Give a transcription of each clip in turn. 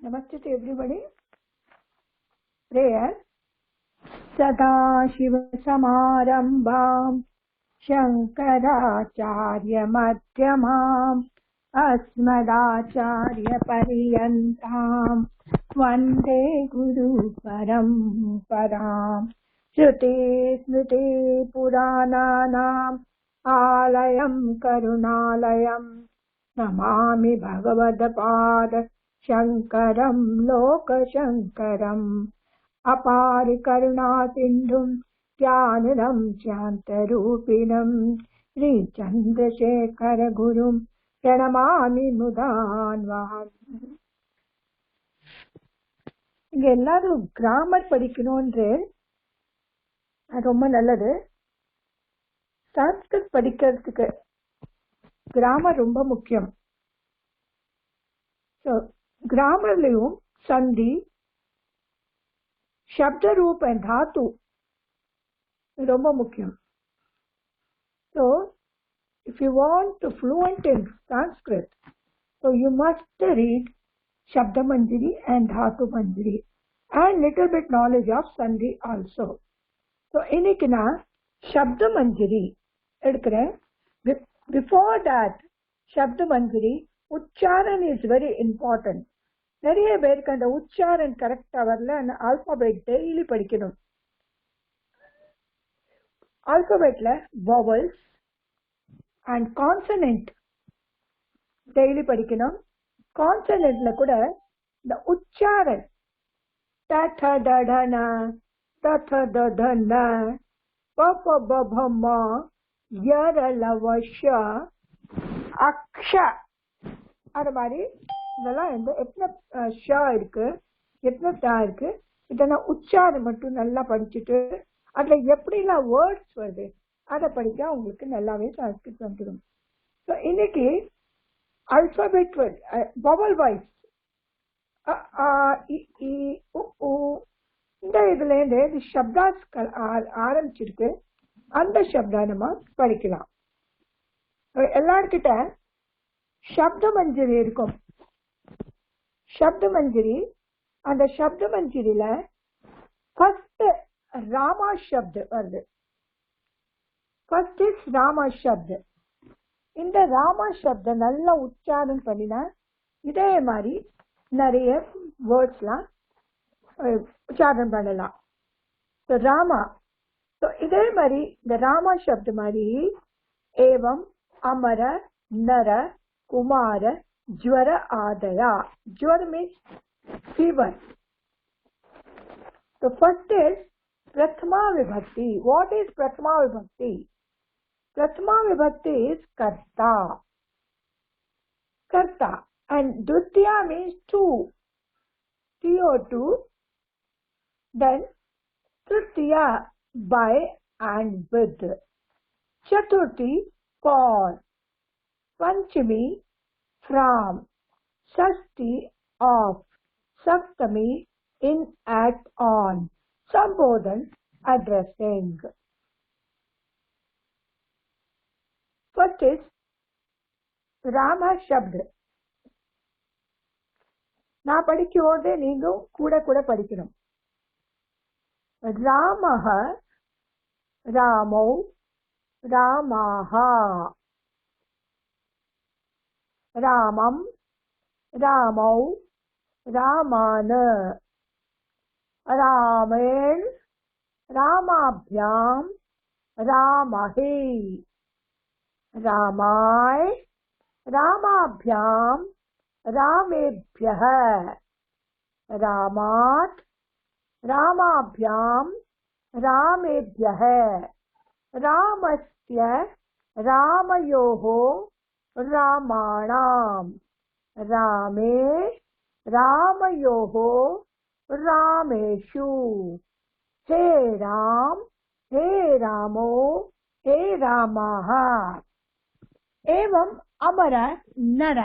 Namaste to everybody. Prayer. Sadashivasamarambham Shankaracharya Madhyamam Asmadacharya Paryantam Vande Guru Paramparam Shruti Smriti Purananam Alayam Karunalayam Namami Bhagavadpada Shankaram Loka Shankaram Apari Karuna Sindhum Jnanam Chantarupinam Sri Chandrasekhara Gurum Pranamami Mudanvahan. இங்க எல்லாரும் grammar படிக்கணும்ன்று ரொம்ப நல்லது. சான்ஸ்கிரிட் படிக்கிறதுக்கு grammar ரொம்ப முக்கியம். கிராமர்லயும் சந்தி, शब्द रूप and धातु ரொம்ப முக்கியம். So if you want to fluent in Sanskrit, so you must read Shabda Manjari and Dhatu Manjari and little bit knowledge of Sandhi also. So இன்னைக்கு நான் Shabda Manjari எடுக்கிறேன். Before that Shabda Manjari, உச்சாரணம் is very important. நிறைய பேருக்கு அந்த உச்சாரணம் கரெக்டா வரல. அந்த alphabet daily படிக்கணும். ஆல்பாபெட்ல vowels and consonant டெய்லி படிக்கணும். கான்சனன்ட்ல கூட இந்த உச்சாரணம் த த ட ட ந த த த த ந ப ப ப ப ம ய ர ல வ ஷ அக்ஷ அது மாதிரி இதெல்லாம் எத்தனை ஷா இருக்கு, எத்தனை டா இருக்கு, இதெல்லாம் உச்சாரம் மட்டும் நல்லா படிச்சுட்டு அதுல எப்படிலாம் வேர்ட்ஸ் வருது அதை படிச்சா உங்களுக்கு நல்லாவே சான்ஸ்கிரிட் வந்துடும். ஸோ இன்னைக்கு அல்பாபெட் வவல் வாய்ஸ் இந்த இதுல இருந்து சப்தாஸ் ஆரம்பிச்சிருக்கு. அந்த சப்தா நம்ம படிக்கலாம். எல்லார்கிட்ட சப்த மஞ்சரி இருக்கும். शब्द मंजरी அந்த शब्द मंजरीல फर्स्ट रामा शब्द வருது. फर्स्ट இஸ் ராமா शब्द. இந்த ராமா शब्द நல்லா உச்சாரணம் பண்ணினா இதே மாதிரி நிறைய வேர்ட்ஸ்லாம் உச்சாரணம் பண்ணலாம். तो ராமா, तो இதே மாதிரி இந்த ராமா शब्द மாதிரி एवं अमर नर कुमार ज्वर आदया. ज्वर means fever. So first is prathama vibhakti. What is prathama vibhakti? Prathama vibhakti is karta. Karta. And dvitiya means two. TO2. Then tritiya by and with. Chaturthi for. Panchami from. Shashti of. Saptami in at on. Sambodhan addressing. First is Rama Shabd. நான் படிக்கும்போது நீங்களும் கூட கூட படிக்கணும். ராமஹ ராமௌ ராமாஹா ராமம் ராமௌ ராமான ராமேण ராமாभ्याम ராமஹே ராமாय ராமாभ्याम रामेभ्यः रामात् रामाभ्याम रामेभ्यः रामस्य रामयोः रामाणां रामे रामयोः रामेषु हे राम हे रामो हे रामाः एवं अमर नर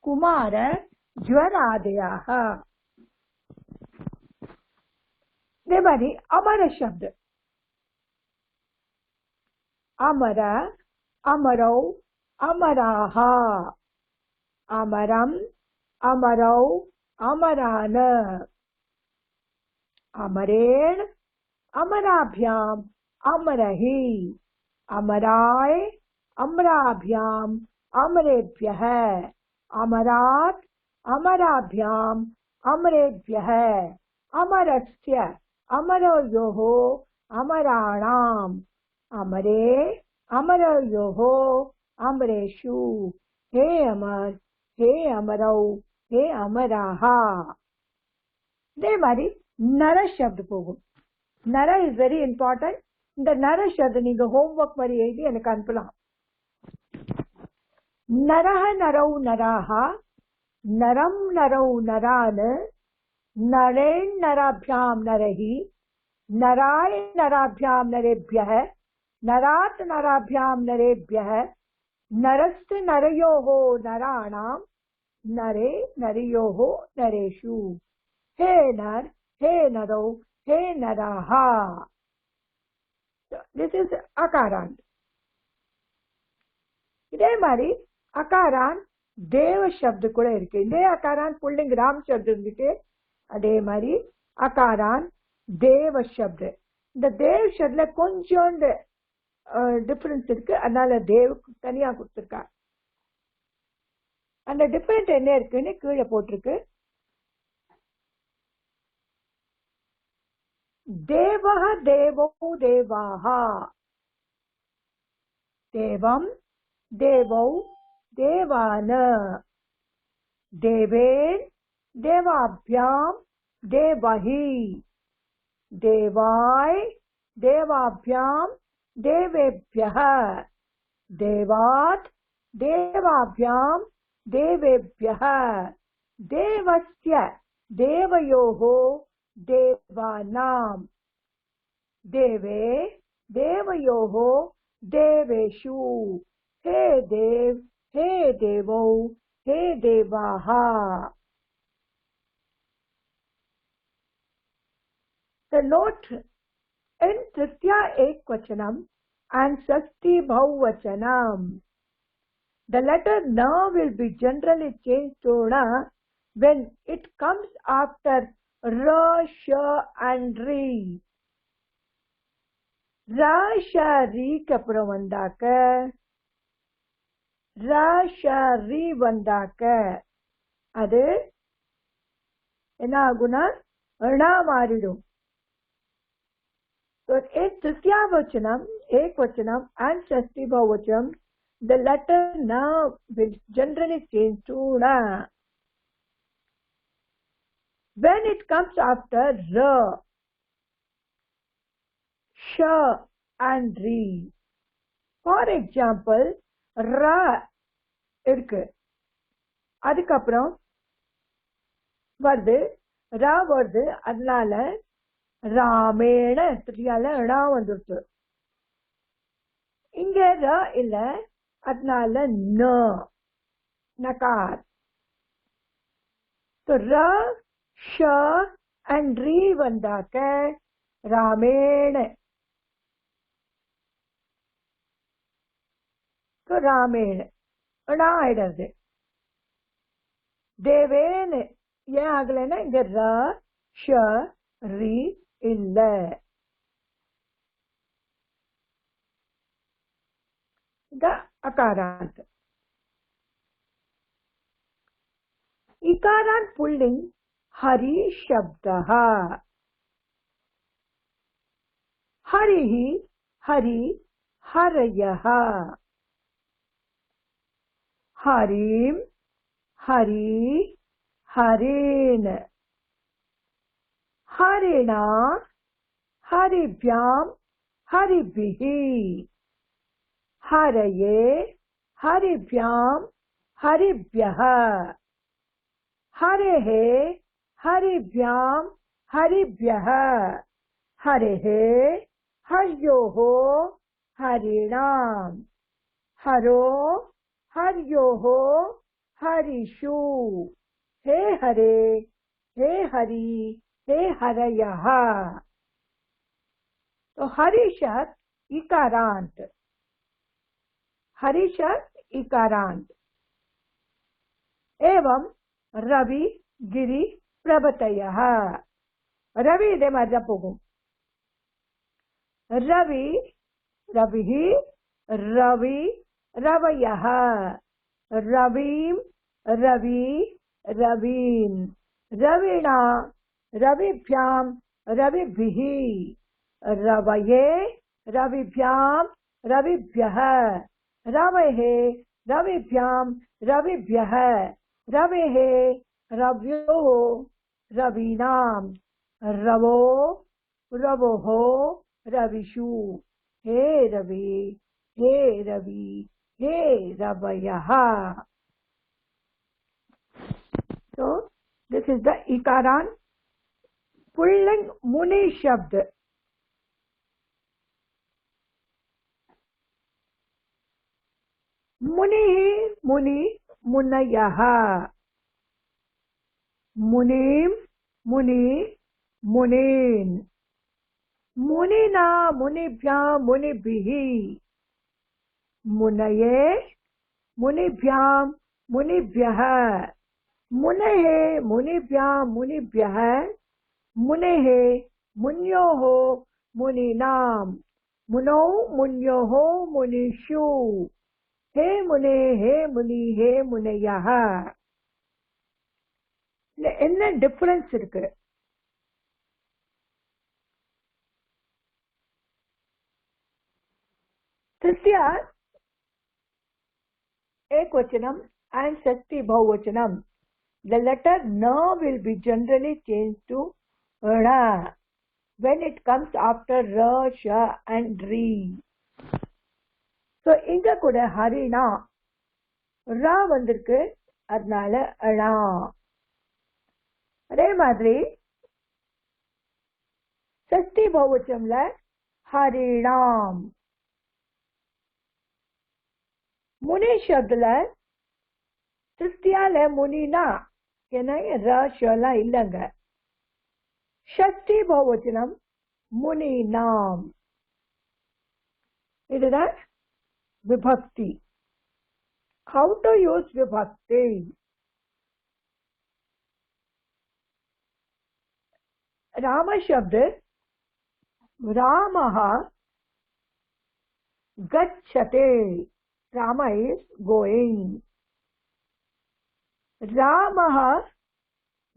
कुमार ज्वरादयाः. देवारी अमर शब्द अमर अमरौ अमराः अमरम अमरौ अमरान, अमरेण, अमराभ्याम, अमरहि, अमराय, अमराभ्याम, अमरेभ्यः, अमरात्, अमराभ्याम, अमरेभ्यः, अमरस्य, अमरयोः, अमराणाम्, अमरे, अमरयोः, अमरेषु, हे अमर, हे अमरौ, हे अमराः. இதே மாதிரி நர சப்து போகும். நர இஸ் வெரி இம்பார்ட்டன்ட். இந்த நர சப்து நீங்க ஹோம்ஒர்க் மாதிரி எழுதி எனக்கு அனுப்பலாம். நரஹ நரௌ நராஹ, நரம் நரௌ நரான், நரேன் நராभ्याम நரஹி, நராய நராभ्याम நரேभ्यः, நராத் நராभ्याम நரேभ्यः, நரஸ்து நரயோஹோ நராணாம், நரே நரியோஹோ நரேஷு, हे नर, हे नरौ, हे नराहा. This is அகாரான். இதே மாதிரி அகாரான் தேவ சப்து கூட இருக்கு. இதே அகாரான் புல்லிங் ராம் சப்து இருக்கு. அதே மாதிரி அகாரான் தேவ சப்து. இந்த தேவ சப்துல கொஞ்சம் டிஃபரன்ஸ் இருக்கு. அதனால தேவுக்கு தனியா கொடுத்திருக்கா. அந்த டிஃபரெண்ட் என்ன இருக்குன்னு கீழே போட்டிருக்கு. देवः देवौ देवाः, देवं देवौ देवान्, देवेन देवाभ्यां देवहि, देवाय देवाभ्यां देवेभ्यः, देवात् देवाभ्यां देवेभ्यः, देवस्य देवयोः देवानां, देवे देवयोः देवेषु, हे देव, हे देवौ, हे देवाः. The note in Tritiya Ekvachanam and Shashti Bahuvachanam, the letter na will be generally changed to na when it comes after ra, sha and ri. Ra, sha, ri க்கு அப்புறம் வந்தாக்க ra, sha, ri வந்தாக்க அது என்ன ஆகும்னா ணா மாறிடும். So in Tritiya Vachanam, Ekvachanam and Shashti Bahuvachanam, the letter na will generally change to na. When it comes after ra, sha and ri, for example, ra இருக்கு, அதுக்கப்புறம் வருது ரா வருது, அதனால ராமேண திரியால ணா வந்துருச்சு. இங்க ர இல்ல, அதனால ந Nahar. So ra, sha and ri வந்தாக்க ராமேண. So ராமேண ணா ஆயிடுது. தேவேன்னு ஏன் ஆகலைன்னா இங்க ர, ஷ, ரி இல்ல. இந்த அகாராந்த். इकारांत पुल्लिंग हरि शब्दः. हरिः, हरि, हरयः. हरिं, हरि, हरेन. हरिणा, हरिभ्यां, हरिभिः. हरये, हरिभ्यां, हरिभ्यः. हरेः, हरिभ्यां, हरिभ्यः. हरेः, हर्योः, हरिणाम्. हरो, हर्योः, हरिषु. हे हरे, हे हरि, हे हरयः. तो हरिशब्द इकारांत, हरिशब्द इकारांत. एवं रवि, गिरि प्रभृतयः. रवि இதே மாதிரி தான் போகும். रवि रविः रवि रवयः रवीं रवि रवीन् रविणा रविभ्यां रविभिः रवये रविभ्यां रविभ्यः रवेः रविभ्यां रविभ्यः रवेः रव्योः रवीणां रवो रवोः रविषु. हे रवि हे रवि हे रवयः. So this is the ikaran pulling muni shabd. मुनि मुनि मुनयः मुनिं मुनि मुनीन् मुनिना मुनिभ्यां मुनिभिः मुनये मुनिभ्यां मुनिभ्यः मुनेः मुनिभ्यां मुनिभ्यः मुनेः मुन्योः मुनीनां मुनौ मुन्योः मुनिषु. हे मुने हे मुनि हे मुनयः. என்ன டிஃபரன்ஸ் இருக்கு? तृतीया ekvachanam and Shashthi bahuvachanam. The letter na will be generally changed to ra when it comes after ra, sha and ri. So inga kuda harina ra vandirukku adnala ala. அதே மாதிரி षष्ठी bahuvachanamல harinam. मुनि शब्दல திருஷ்டியால முனினா ஏன்னா ரஷல இல்லங்க. ஷஷ்டி பகுவச்சனம் முனிநாம். இதுதான் விபக்தி. How to use விபக்தி? राम शब्द रामः गच्छते. Rama is going. Ramah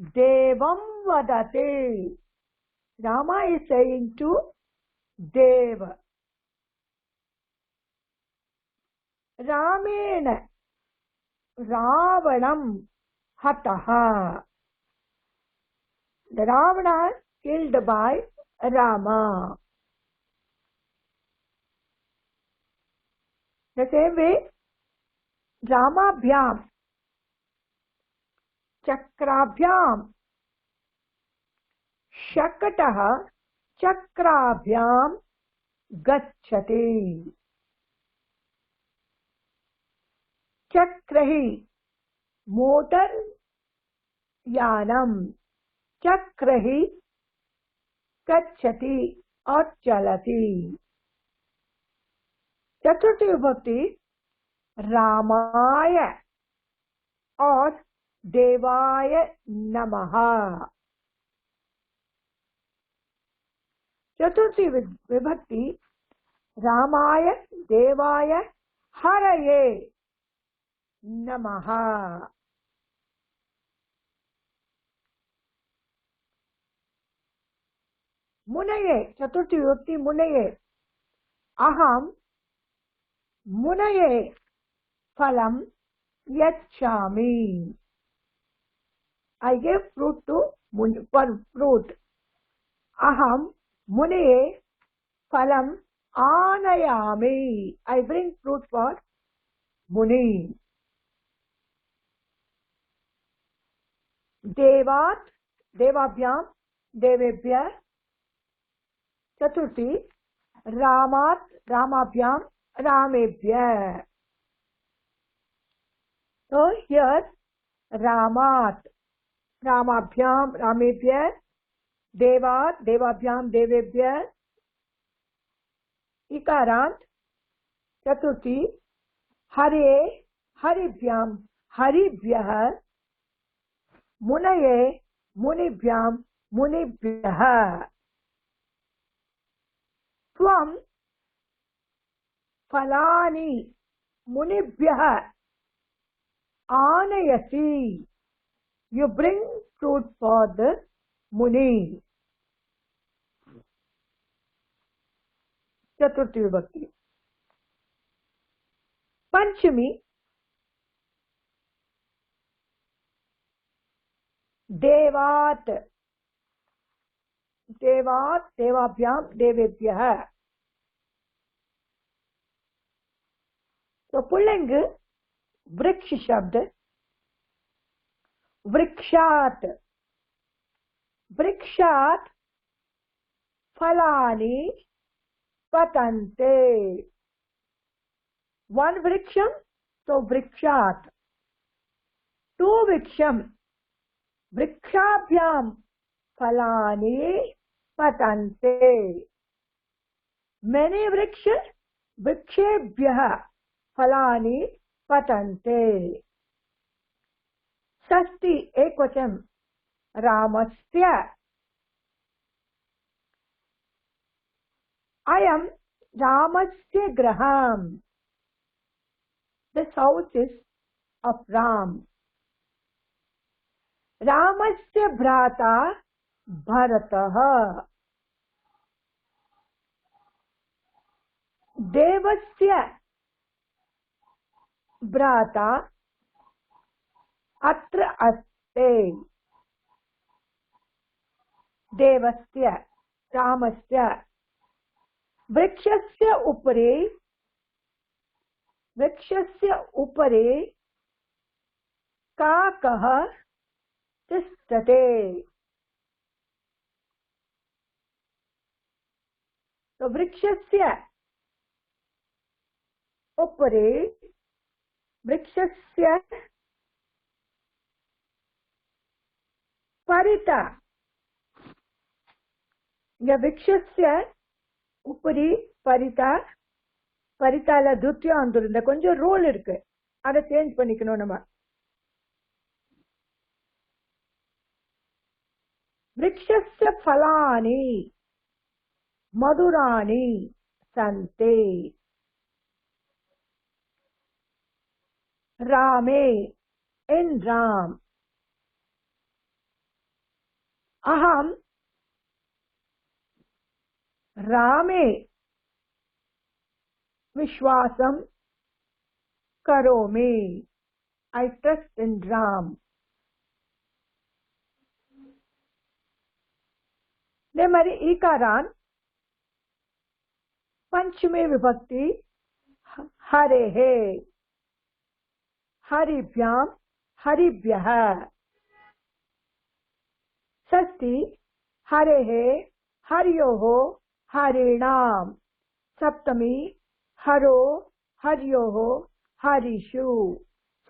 Devam Vadate. Rama is saying to Deva. Ramena Ravanam Hataha. The Ravana killed by Rama. The same way, Ramabhyam, Chakrabhyam, Shakataha, Chakrabhyam, Gacchati. Chakrahi, motor yanam, Chakrahi, Gacchati or Chalati. चतुर्थी विभक्ति रामाय और देवाय नमः. चतुर्थी विभक्ति रामाय देवाय हरये नमः. मुनये चतुर्थी विभक्ति मुनये अहम मुनये फलम यच्छामि. I give fruit to for fruit. Aham मुनये फलम आनयामि. I bring fruit for मुनि. देवात् देवाभ्याम देवेभ्यः. चतुर्थी रामात् रामाभ्याम Ramebhya. So here Ramat, Ramabhyam, Ramebhya, Devat, Devabhyam, Devebhya, Ikarant, Chaturthi, Hare, Haribhyam, Haribhyah, मुनये मुनिभ्यां मुनिभ्यः त्वं फलानि मुनिभ्यः आनयसि you bring fruit for the muni चतुर्थी विभक्ति पंचमी देवात् देवात् देवाभ्यां देवेभ्यः तो pulling वृक्ष शब्द वृक्षात् वृक्षात् फलानि पतन्ते वन वृक्षम तो वृक्षात् टू वृक्षम वृक्षाभ्यां फलानि पतन्ते मेनी वृक्ष वृक्षेभ्यः फलानि पतन्ते षष्ठी एकवचन रामस्य अयं रामस्य गृहम् this house is of Ram रामस्य भ्राता भरतः देवस्य भ्राता अत्र अस्ति देवस्य रामस्य वृक्षस्य उपरि काकः तिष्ठते तो वृक्षस्य उपरि वृक्षस्य परितः या वृक्षस्य उपरि परितः परिताல துத்தியம் வந்துருந்த கொஞ்சம் ரோல் இருக்கு அதை சேஞ்ச் பண்ணிக்கணும் நம்ம वृक्षस्य फलानि मधुराणि सन्ति रामे in Ram अहम रामे विश्वासं करोमि I trust in Ram ने मरी ईकारान पंचमी विभक्ति हरे है हरिभ्यां हरिभ्यः षष्ठी हरे है हरियोः हरिणां सप्तमी हरो हरियोः हरिषु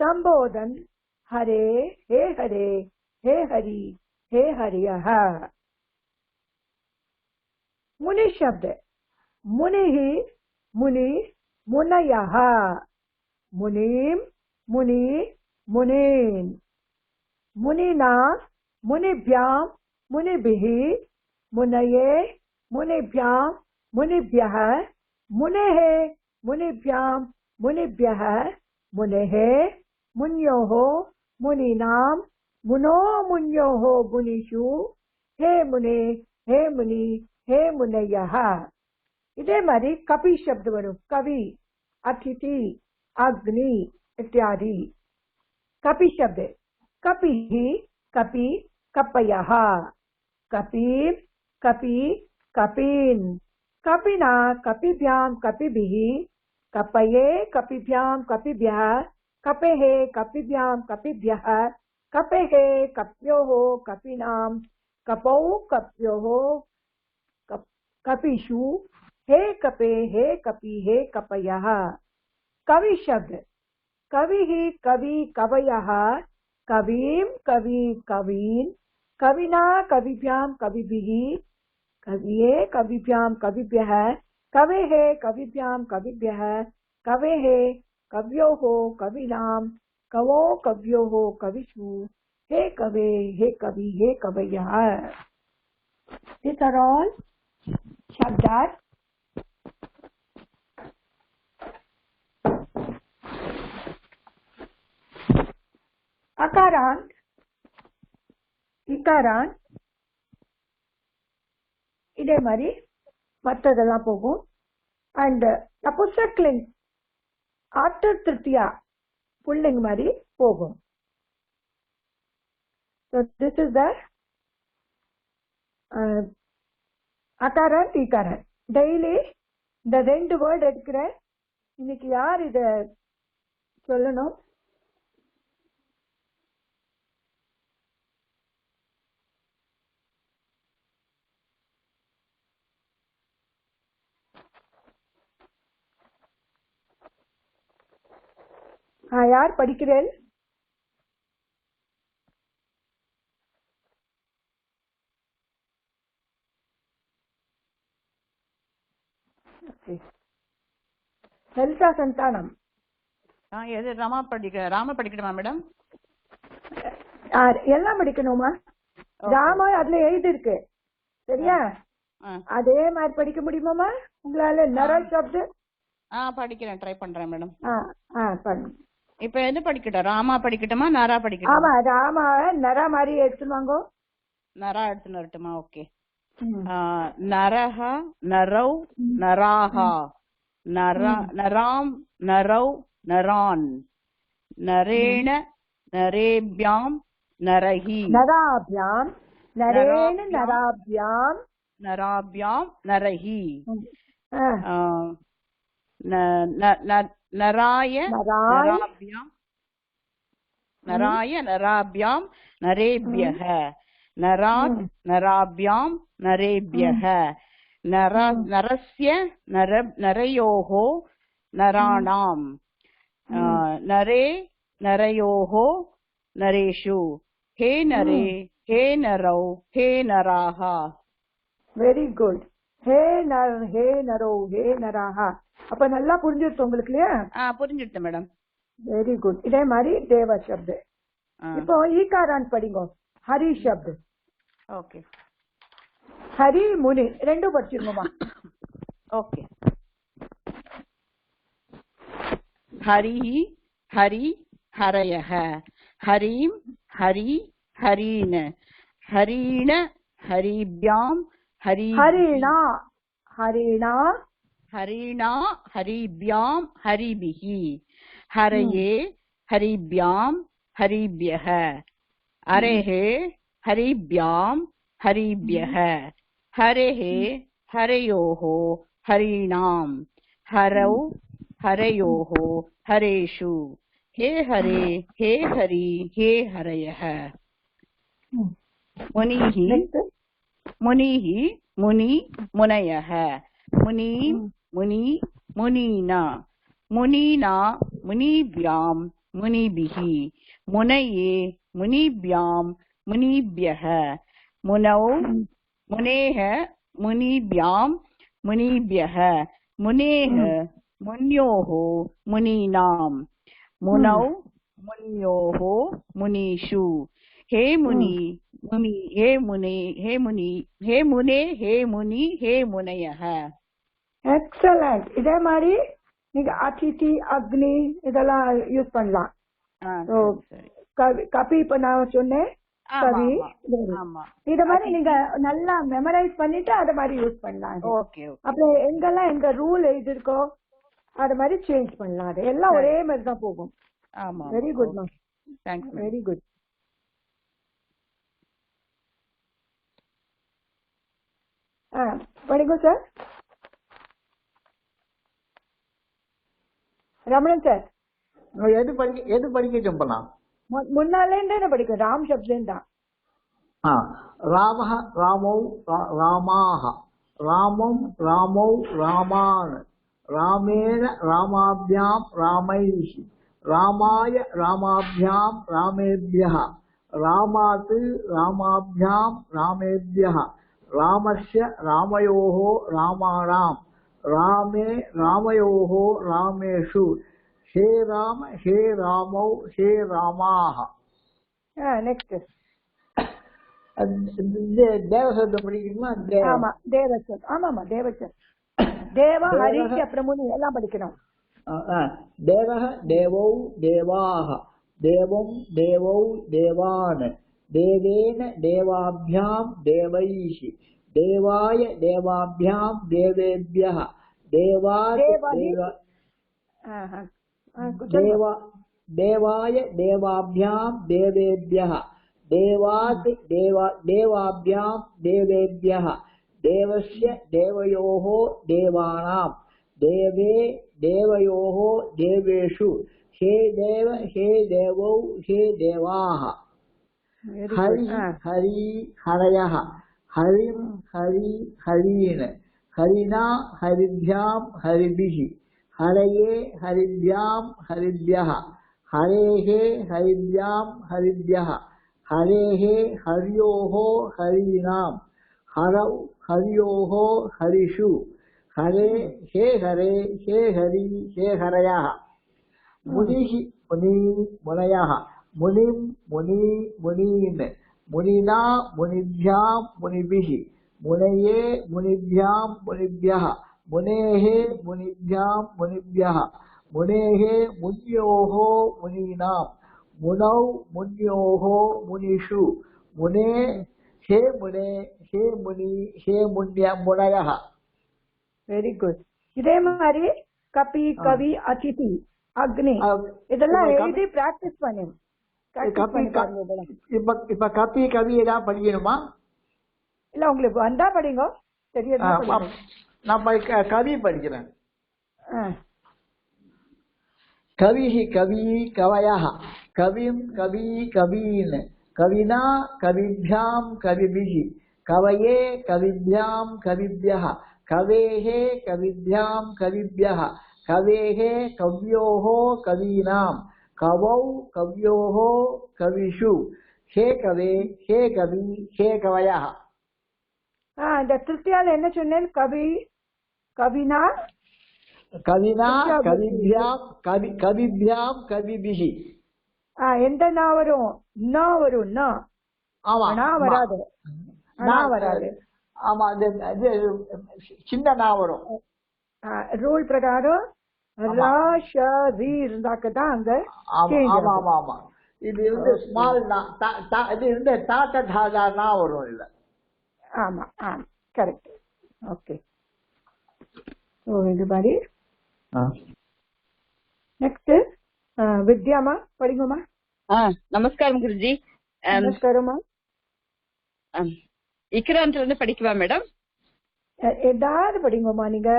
संबोधन हरे हे हरि हे हरियः मुनि शब्द मुनि मुनि मुनयः मुनिम मुनि मुनीन् मुनिना मुनिभ्यां मुनिभिः मुनये मुनिभ्यां मुनिभ्यः मुनेः मुनिभ्यां मुनिभ्यः मुनेः मुन्योः मुनीनां मुनो मुन्योः मुनिषु हे मुने हे मुनि हे मुनयः इदे मारी कपि शब्द वरुम कवि अतिथि अग्नि इत्यादि कपि शब्द कपि कपि कपयः कपिं कपि कपीन् कपिना कपिभ्यां कपिभिः कपये कपिभ्यां कपिभ्यः कपेः कपिभ्यां कपिभ्यः कपेः कप्योः कपिनां कपौ कप्योः कपिषु हे कपे हे कपि हे कपयः कवि शब्द कवि कवि कवयः कवीं कवि कवीन् कविना कविभ्यां कविभिः कविये कविभ्यां कविभ्यः कवेः कविभ्यां कविभ्यः कवेः कव्योः कविनां कवौ कव्योः कविषु हे कवे, हे कवि, हे कवयः. These are all shabdas akarant, ikarant இதே மாதிரி மற்றதெல்லாம் போகும். அண்ட் நபுசக்லிங் ஆஃப்டர் திருத்தியா புல்லிங் மாதிரி போகும். So this is the அகாரன் ஈகாரன். டெய்லி இந்த 2 வேர்டு எடுக்கிறேன். இன்னைக்கு யார் இத சொல்லணும்? யார் படிக்கிறேன்? லலிதா சந்தானம். ராம படிக்கணுமா மேடம்? எல்லாம் படிக்கணுமா? ராமா அதுல எழுதிருக்கு சரியா? அதே மாதிரி படிக்க முடியுமாமா உங்களால? நரா சப்து படிக்கிறேன், ட்ரை பண்றேன் மேடம். பண்ணுங்க. இப்ப எது படிக்கட்டும்? ராமா படிக்கட்டுமா நரா படிக்கட்டுமா? ஆமா ராமா நரா மாதிரி எடுத்துவாங்க. நரா எடுத்துன்னு வரட்டுமா? ஓகே. நரஹ நரௌ நராஹா நராம் நரௌ நரான் நரேண நரேப்யாம் நரஹி நராப்யாம் நரேண நராப்யாம் நராப்யாம் நரஹி நராய நராப்யாம் நராய நராப்யாம் நரேப்யஹ நராத் நராப்யாம் நரேப்யஹ நரஸ்ய நரயோஹோ நராணாம் நரே நரயோஹோ நரேஷு ஹே நரே ஹே நரௌ ஹே நராஹா. Very good. ஹே நரோ ஹே நராஹா. அப்ப நல்லா புரிஞ்சிருச்சு உங்களுக்கு இல்லையா? புரிஞ்சிருச்சு மேடம். Very good. இதே மாதிரி தேவ சப்து. இப்போ ஈகாரான் படிங்க. ஹரி சப்து. ஓகே. ஹரி முனி ரெண்டும் படிச்சிருங்கம்மா. ஓகே. ஹரி ஹரி ஹரயஹ ஹரீம் ஹரி ஹரீன ஹரீண ஹரிப்யாம் ஹரிணா ஹரிணா ஹரிணா ஹரிப்யாம் ஹரிபிஹி ஹரயே ஹரிப்யாம் ஹரிப்யஹ அரேஹே ஹரிப்யாம் ஹரிப்யஹ ஹரேஹே ஹரயோஹோ ஹரிணாம் ஹரௌ ஹரயோஹோ ஹரேஷு ஹே ஹரே ஹே ஹரி ஹே ஹரயஹ. முனிஹி முனிஹி முனி முனயஹ முனி முனி முனீனா முனீனா முனிப்யாம் முனிபிஹி முனயே முனிப்யாம் முனிப்யஹ முனௌ முனேஹ முனிப்யாம் முனிப்யஹ முனேஹ முன்யோஹோ முனீனாம் முனௌ முன்யோஹோ முனிஷு ஹே முனி முனி ஹே முனே ஹே முனி ஹே முனே ஹே முனி ஹே முனயஹ. எக்ஸலண்ட். இதே மாதிரி நீங்க அதிதி அக்னி இதெல்லாம் யூஸ் பண்ணலாம். கபி இப்ப நான் சொன்னேன் கவி. இத மாதிரி நீங்க நல்லா மெமரைஸ் பண்ணிட்டு அத மாதிரி யூஸ் பண்ணலாம். அப்புறம் எங்கெல்லாம் எங்க ரூல் எழுதிருக்கோ அத மாதிரி சேஞ்ச் பண்ணலாம். அது எல்லாம் ஒரே மாதிரி தான் போகும். Very good ma'am. Thanks. Very good. படிங்க சார். ரமணன் சார் எது படிக்க சொல்லலாம்? முன்னாலே படிக்கும். ராம் சப்தம் தான். ராமஹ ராமௌ ராமாஹ ராமம் ராமௌ ராமான் ராமேண ராமாப்யாம் ராமைஹி ராமாய ராமாப்யாம் ராமேப்யஹ ராமாத் ராமாப்யாம் ராமேப்யஹ ராமஸ்ய ராமயோஹோ ராமாணாம் ராமே ராமயோஹோ ராமேஷு ஹே ராம ஹே ராமௌ ஹே ராமாஹ. நெக்ஸ்ட். தேவசப்தம் படிக்கணுமா? ஆமா தேவச்சர். ஆமாமா தேவச்சர். தேவ ஹரிக்கு அப்புறம் முனி எல்லாம் படிக்கணும். தேவஹ தேவௌ தேவாஹ தேவம் தேவௌ தேவான் தேவேன தேவாभ्याम தேவைஹி தேவாய தேவாभ्याम தேவேभ्यः தேவாத் தேவாய தேவாभ्याम தேவேभ्यः தேவாத் தேவாभ्याम தேவேभ्यः தேவஸ்ய தேவயோः தேவானாம் தேவே தேவயோः தேவேஷு हे देव हे देवौ हे देवाः हरि हरि हरयः हरिं हरि हरीन् हरिणा हरिभ्यां हरिभिः हरये हरिभ्यां हरिभ्यः हरेः हरिभ्यां हरिभ्यः हरेः हर्योः हरीणां हरौ हर्योः हरिषु हरे हे हरि हे हरयः मुनिः मुनि मुनयः मुनिं मुनि मुनीन् मुनिना मुनिभ्यां मुनिभिः मुनये मुनिभ्यां मुनिभ्यः मुनेः मुनिभ्यां मुनिभ्यः मुनेः मुन्योः मुनीनां मुनौ मुन्योः मुनिषु मुने हे मुनि हे मुनयः. Very good. இதே மாதிரி கபி கவி அதிதி அக்னி இதெல்லாம் எழுதி பிராக்டிஸ் பண்ணுங்க. இப்ப கபி கவி ஏதாவது படிக்கணுமா? இல்ல உங்களுக்கு வந்தா படிங்க. தெரியுமா? நான் கவி படிக்கிறேன். கவிஹ கவி கவயः கவிம் கவி கவீன் கவினா கவிभ्यां கவிभिः கவயே கவிभ्यां கவிभ्यः कवेः कविभ्यां कविभ्यः कवेः कव्योः कवीनां कवौ कव्योः कविषु हे कवे हे कवि हे कवयः. இந்த திருத்தியால என்ன சொன்னேன்? கவி கவினா கவினா கவிभ्यां கவிभ्यां கவிभिः. எந்த நா வரும்? நா வரும். நா. ஆமா நா வராது. நா வராது. ஆமா அது சின்ன நா வரும். ரூல் பிரகாரம் ரா ஷ ரி இருந்தாக்கதான் அங்க. ஆமா ஆமா ஆமா. இது வந்து ஸ்மால் நா இது வந்து தாத்த தாதா நா வரும் இல்ல. ஆமா ஆமா கரெக்ட். ஓகே. ஓ இது மாதிரி. நெக்ஸ்ட் வித்யாமா படிங்கம்மா. நமஸ்காரம் குருஜி. நமஸ்காரம்மா. இக்ரான்ல இருந்து படிக்கவா மேடம்? ஏதாவது படிங்கம்மா நீங்க.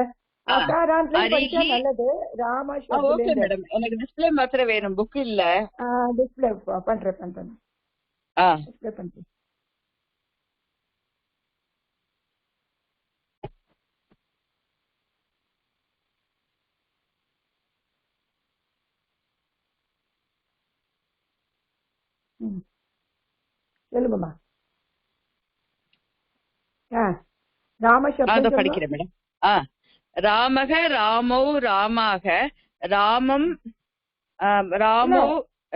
நல்லது. Rama okay madam. எனக்கு டிஸ்ப்ளே மாத்திரம் வேணும், புக் இல்ல. டிஸ்ப்ளே பண்றேன். டிஸ்ப்ளே பண்றேன். சொல்லுங்கம்மா. ராமசப்தம் படிக்கிறேன் மேடம். ராமக ராமௌ ராமாக ராமம் ராமோ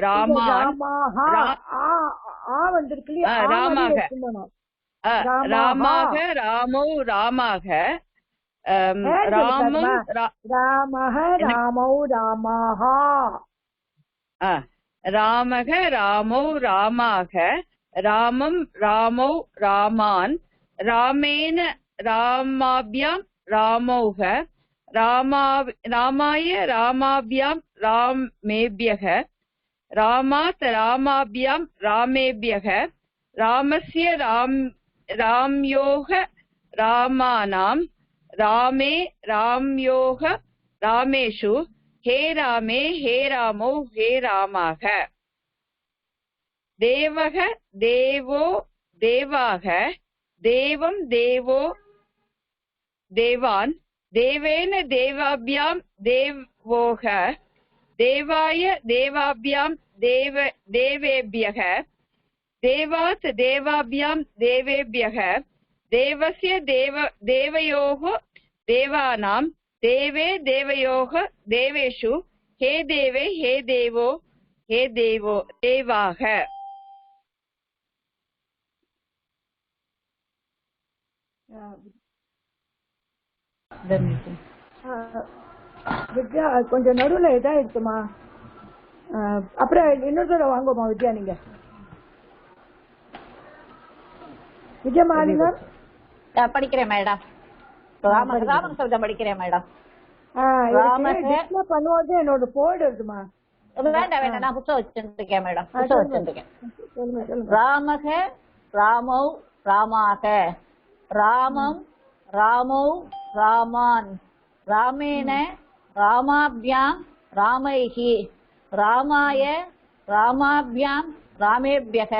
ராமான் ராமாக ராமாக ராமௌ ராமாக ராமம் ராமஹ ராமௌ ராமாக ராமக ராமௌ ராமாக ராமம் ராமௌ ராமான் ராமேன ராமாபியாம் ராமௌக ராமாய ராமாபியாம் ராமேபியக ராமாத் ராமாபியாம் ராமேபியக ராமஸ்ய ராம்யோக ராமானாம் ராமே ராம்யோக ராமேஷு हे रामे हे रामौ हे रामाः देवः देवो देवाः देवं देवो देवान् देवेन देवाभ्यां देवोः देवाय देवाभ्यां देवेभ्यः देवात् देवाभ्यां देवेभ्यः देवस्य देवयोः देवानां देवे देवयोः देवेषु हे देवे हे देवो देवाः. வித்யா கொஞ்சம் நடுவில் இதாகிடுச்சுமா. அப்புறம் இன்னொரு தடவை வாங்குவோமா வித்யா? நீங்க விஜயா மாலிங்க படிக்கிறேன் மேடம். ராமன் சப்தம் படிக்கிறேன் மேடம். பண்ணும்போது என்னோட போர்டு இருக்குமா? வேண்டாம் வேண்டாம், நான் புத்தகம் வச்சிருக்கேன் மேடம். புத்தகம் வச்சிருக்கேன். ராமக ராமௌ ராமாக, ராமம் ராமௌ ராமான், ராமேன ராமாபியாம் ராமைஹி, ராமாய ராமாபியாம் ராமேபியக,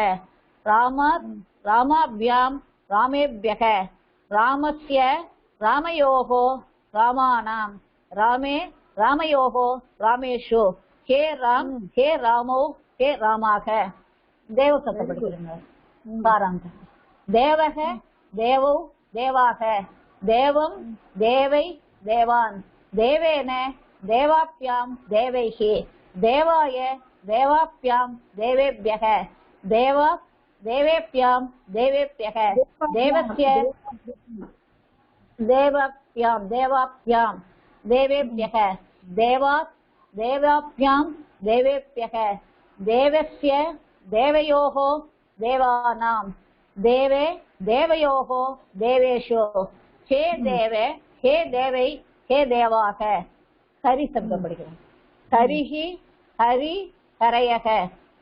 ராமாபியாம் ராமேபியக, ராமஸ்ய ராமயோகோ ராமானாம், ராமே ராமயோகோ ராமேஷு, ஹே ராம் ஹே ராமோ ஹே ராமாக. தேவ சத்தம் படிக்கிறேங்க. பாருங்க. தேவக தேவௌ தேவாக, தேவம் தேவை தேவான், தேவேன தேவாப்யாம் தேவைஹி, தேவாய தேவாப்யாம் தேவேப்யக, தேவேப்யாம் தேவேப்யக, தேவஸ்ய தேவாப்யாம் தேவேப்யக, தேவாப்யாம் தேவேப்யக, தேவஸ்ய தேவயோகோ தேவானாம், தேவே தேவயோகோ தேவேஷு, ஹே தேவே ஹே தேவை ஹே தேவாக. ஹரி சப்தம் படிக்கிறேன். ஹரிஹி ஹரி ஹரயக,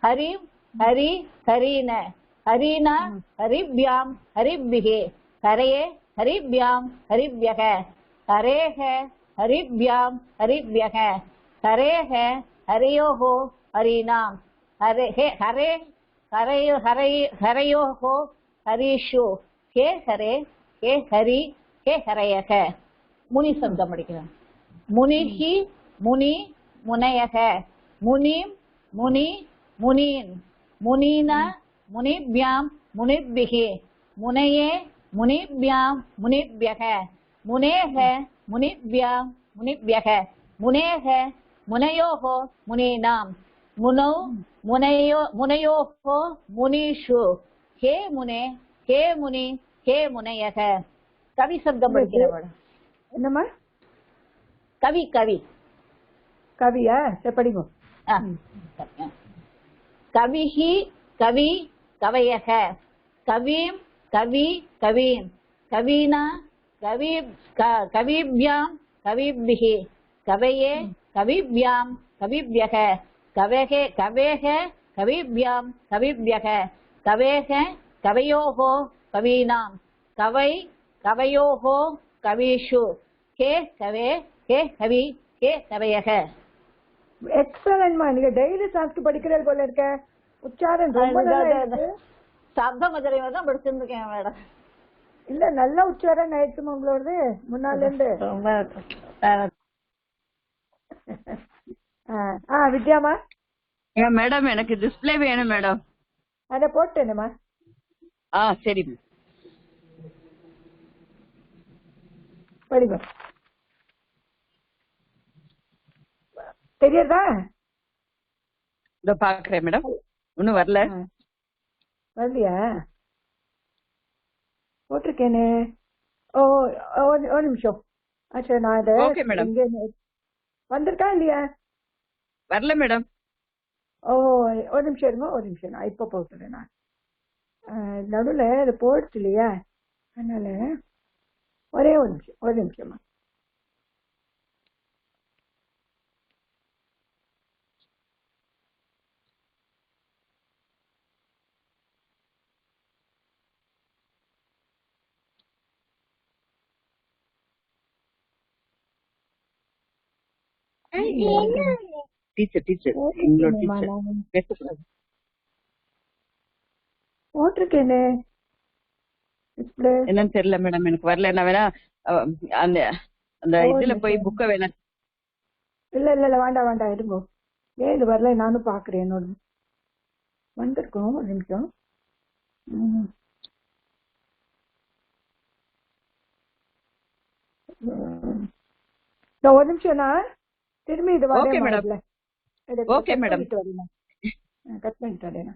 ஹரிம் ஹரி ஹரீன, ஹரீன ஹரிப்யாம் ஹரிபிஹி, ஹரயே ஹரிப்யாம் ஹரிப்யக, ஹரேஹ ஹரிப்யாம் ஹரிப்யக, ஹரேஹ ஹரயோஹோ ஹரீனாம், ஹரே ஹரயோஹோ ஹரீஷு, ஹே ஹரே ஹே ஹரி ஹே ஹரயக. முனி சப்தம் படிக்கிறேன். முனிஹி முனி முனையக, முனிம் முனி முனீன், முனீன முனிப்யாம் முனிபிஹி, முனையே முனிப்யாம் முனிப்யக, முனேஹ முனிப்யாம் முனிப்யக, முனேஹ முனையோஹோ முனீனாம், முனௌ முனையோஹோ முனீஷு, ஹே முனே ஹே முனி ஹே முனையக. கவி சப்தம் படிக்கிறேன். என்னம்மா? கவி கவி கவியா? சரி படிங்க. கவிஹி கவி கவயக, கவீம் கவி கவீன், கவீனா கவிப்யாம் கவிபிஹி, கவயே கவிப்யாம் கவிப்யக, கவேக கவிப்யாம் கவிப்யக, கவேக கவயோஹோ கவீனாம், கவயோஹோ கவீஷு, ஹே கவே ஹே கவி ஹே கவயக. எக்ஸலன்ட்மா. நீங்க டெய்லி சாப்பிட்டு படிக்கிறது போல இருக்க. உச்சாரம் சப்த மதுரை தான் படிச்சிருக்கேன் மேடம். இல்ல நல்ல உச்சாரம் ஆயிடுச்சுமா உங்களோடது முன்னால இருந்து. வித்யாமா? மேடம் எனக்கு டிஸ்பிளே வேணும் மேடம். அத போட்டேனுமா? சரி படிங்க. தெரியுதா? இதோ பாக்குறேன் மேடம். ஒன்னும் வரல. வரலையா? போட்டிருக்கேனே. ஒரு நிமிஷம். சரி நான் இங்க வந்திருக்கா இல்லையா? வரல மேடம். ஒரு நிமிஷம் இருங்க. ஒரு நிமிஷம் நான் இப்ப போட்டுறேன். நான் நடுவில் அது போயிடுச்சு இல்லையா? அதனால ஒரே ஒரு நிமிஷமா. போட்டிருக்கேனே. என்னன்னு தெரியல மேடம். எனக்கு வரல. என்ன வேணா அந்த அந்த இதுல போய் புக்க வேணா. இல்ல வேண்டாம் இருங்கோ. ஏன் இது வரல? நானும் பாக்குறேன். என்னோட வந்திருக்கோம். ஒரு நிமிஷம். ஒரு நிமிஷம்னா திரும்பி இது வரேன். Okay madam. கட் பண்ணிட்டு வரேன்.